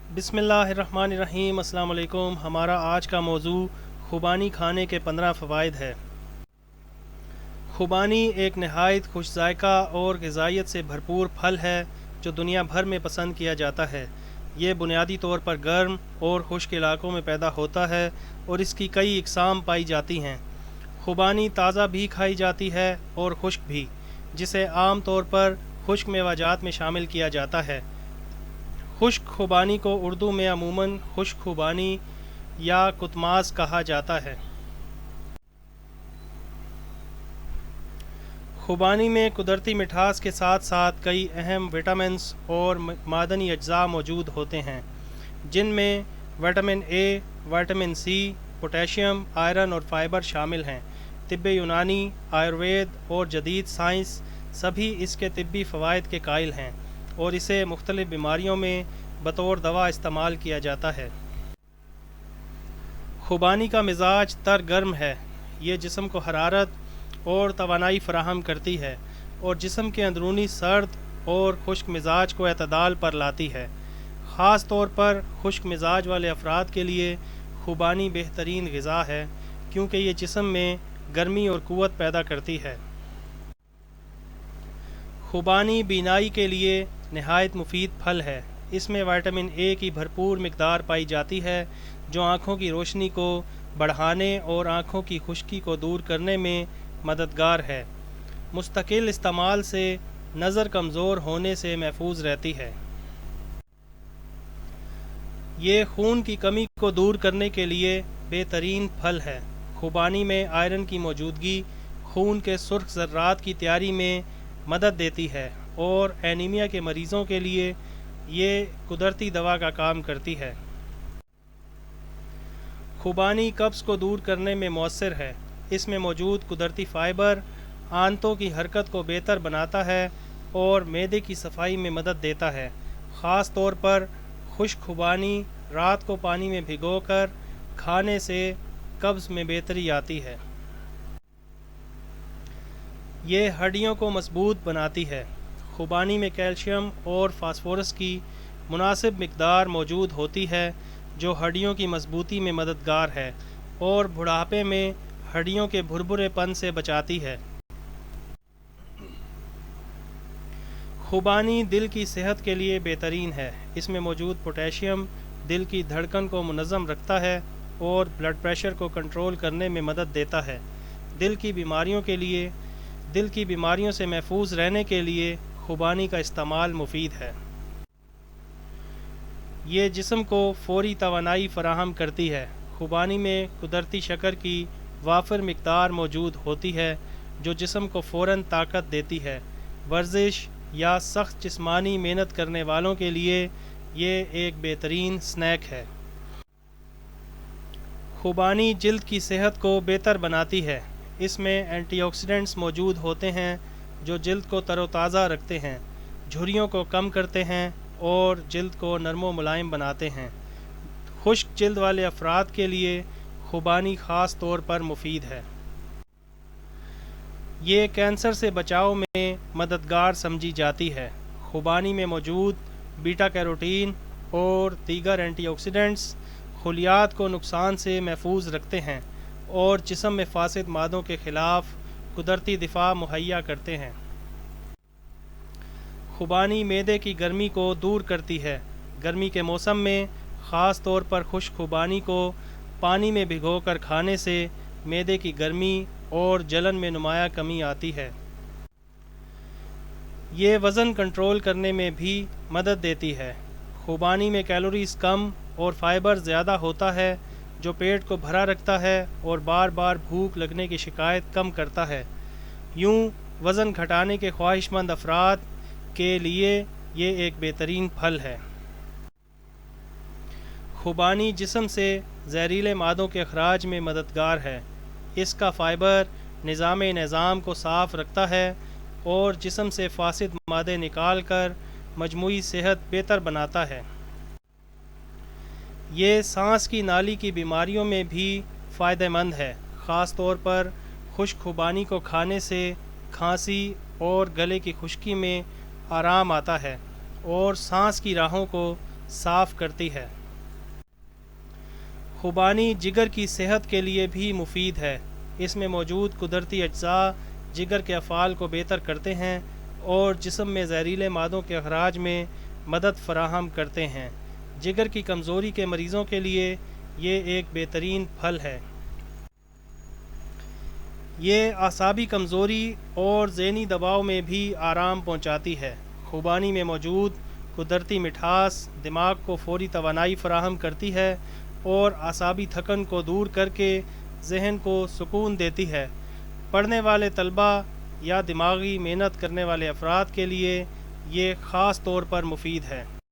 बिस्मिल्लाहिर्रहमानिर्रहीम। अस्सलाम वालेकुम। हमारा आज का मौजू खुबानी खाने के 15 फ़वाइद है। खुबानी एक नहायत खुश जायका और ग़िज़ाइयत से भरपूर फल है जो दुनिया भर में पसंद किया जाता है। ये बुनियादी तौर पर गर्म और खुश्क इलाकों में पैदा होता है और इसकी कई इक़साम पाई जाती हैं। खुबानी ताज़ा भी खाई जाती है और खुश्क भी, जिसे आम तौर पर खुश्क मेवाजात में शामिल किया जाता है। खुश्क खुबानी को उर्दू में अमूमन खुश्क खुबानी या कुतमास कहा जाता है। खुबानी में कुदरती मिठास के साथ साथ कई अहम विटामिन्स और मादनी अज्जा मौजूद होते हैं, जिनमें vitamin A, vitamin C, potassium, iron और फाइबर शामिल हैं। तिब्ब यूनानी, आयुर्वेद और जदीद साइंस सभी इसके तिब्बी फ़वाइद के कायल हैं और इसे मुख्तलिफ़ बीमारियों में बतौर दवा इस्तेमाल किया जाता है। खुबानी का मिजाज तर गर्म है। ये जिस्म को हरारत और तवानाई फराहम करती है और जिस्म के अंदरूनी सर्द और खुश्क मिजाज को एतदाल पर लाती है। ख़ास तौर पर खुश्क मिजाज वाले अफराद के लिए खुबानी बेहतरीन ग़िज़ा है, क्योंकि ये जिस्म में गर्मी और क़ुव्वत पैदा करती है। खुबानी बीनाई के लिए नहायत मुफीद फल है। इसमें विटामिन ए की भरपूर मिक़दार पाई जाती है, जो आँखों की रोशनी को बढ़ाने और आँखों की खुश्की को दूर करने में मददगार है। मुस्तकिल इस्तेमाल से नज़र कमज़ोर होने से महफूज रहती है। ये खून की कमी को दूर करने के लिए बेहतरीन फल है। खुबानी में आयरन की मौजूदगी खून के सुर्ख ज़र्रात की तैयारी में मदद देती है और एनीमिया के मरीज़ों के लिए ये कुदरती दवा का काम करती है। खुबानी कब्ज़ को दूर करने में मौसर है। इसमें मौजूद कुदरती फ़ाइबर आंतों की हरकत को बेहतर बनाता है और मैदे की सफाई में मदद देता है। ख़ास तौर पर खुश्क खुबानी रात को पानी में भिगोकर खाने से कब्ज़ में बेहतरी आती है। ये हड्डियों को मजबूत बनाती है। खुबानी में कैल्शियम और फास्फोरस की मुनासिब मिक़दार मौजूद होती है, जो हड्डियों की मजबूती में मददगार है और बुढ़ापे में हड्डियों के भुरभुरेपन से बचाती है। खुबानी दिल की सेहत के लिए बेहतरीन है। इसमें मौजूद पोटेशियम दिल की धड़कन को मुनज़्ज़म रखता है और ब्लड प्रेशर को कंट्रोल करने में मदद देता है। दिल की बीमारियों से महफूज रहने के लिए खुबानी का इस्तेमाल मुफीद है। ये जिस्म को फ़ौरी तवानाई फराहम करती है। खुबानी में कुदरती शक्कर की वाफिर मिक़दार मौजूद होती है, जो जिस्म को फ़ौरन ताकत देती है। वर्जिश या सख्त जिस्मानी मेहनत करने वालों के लिए ये एक बेहतरीन स्नैक है। खुबानी जिल्द की सेहत को बेहतर बनाती है। इसमें एंटीऑक्सीडेंट्स मौजूद होते हैं, जो जिल्द को तरोताज़ा रखते हैं, झुर्रियों को कम करते हैं और जिल्द को नरम मुलायम बनाते हैं। खुश्क जिल्द वाले अफराद के लिए खुबानी ख़ास तौर पर मुफीद है। ये कैंसर से बचाव में मददगार समझी जाती है। खुबानी में मौजूद बीटा कैरोटीन और दीगर एंटीऑक्सीडेंट्स खुलियात को नुकसान से महफूज रखते हैं और जिस्म में फासिद मादों के ख़िलाफ़ कुदरती दिफा मुहैया करते हैं। खुबानी मैदे की गर्मी को दूर करती है। गर्मी के मौसम में ख़ास तौर पर खुश्क खुबानी को पानी में भिगोकर खाने से मैदे की गर्मी और जलन में नुमाया कमी आती है। ये वज़न कंट्रोल करने में भी मदद देती है। खुबानी में कैलोरीज़ कम और फाइबर ज़्यादा होता है, जो पेट को भरा रखता है और बार बार भूख लगने की शिकायत कम करता है। यूँ वज़न घटाने के ख्वाहिशमंद अफराद के लिए ये एक बेहतरीन फल है। खुबानी जिस्म से जहरीले मादों के अखराज में मददगार है। इसका फ़ाइबर निज़ाम को साफ़ रखता है और जिस्म से फासिद मादे निकाल कर मजमूई सेहत बेहतर बनाता है। ये सांस की नाली की बीमारियों में भी फ़ायदेमंद है। ख़ास तौर पर खुश्क खुबानी को खाने से खांसी और गले की खुश्की में आराम आता है और सांस की राहों को صاف کرتی ہے۔ خوبانی جگر کی صحت کے لیے بھی مفید ہے۔ اس میں موجود قدرتی اجزاء جگر کے افعال کو بہتر کرتے ہیں اور جسم میں زہریلے مادوں کے اخراج میں مدد فراہم کرتے ہیں۔ جگر کی کمزوری کے مریضوں کے لیے یہ ایک بہترین پھل ہے۔ یہ اعصابی کمزوری اور ذہنی دباؤ میں بھی آرام پہنچاتی ہے۔ خوبانی میں موجود قدرتی مٹھاس دماغ کو فوری توانائی فراہم کرتی ہے اور اعصابی تھکن کو دور کر کے ذہن کو سکون دیتی ہے۔ پڑھنے والے طلباء یا دماغی محنت کرنے والے افراد کے لیے یہ خاص طور پر مفید ہے۔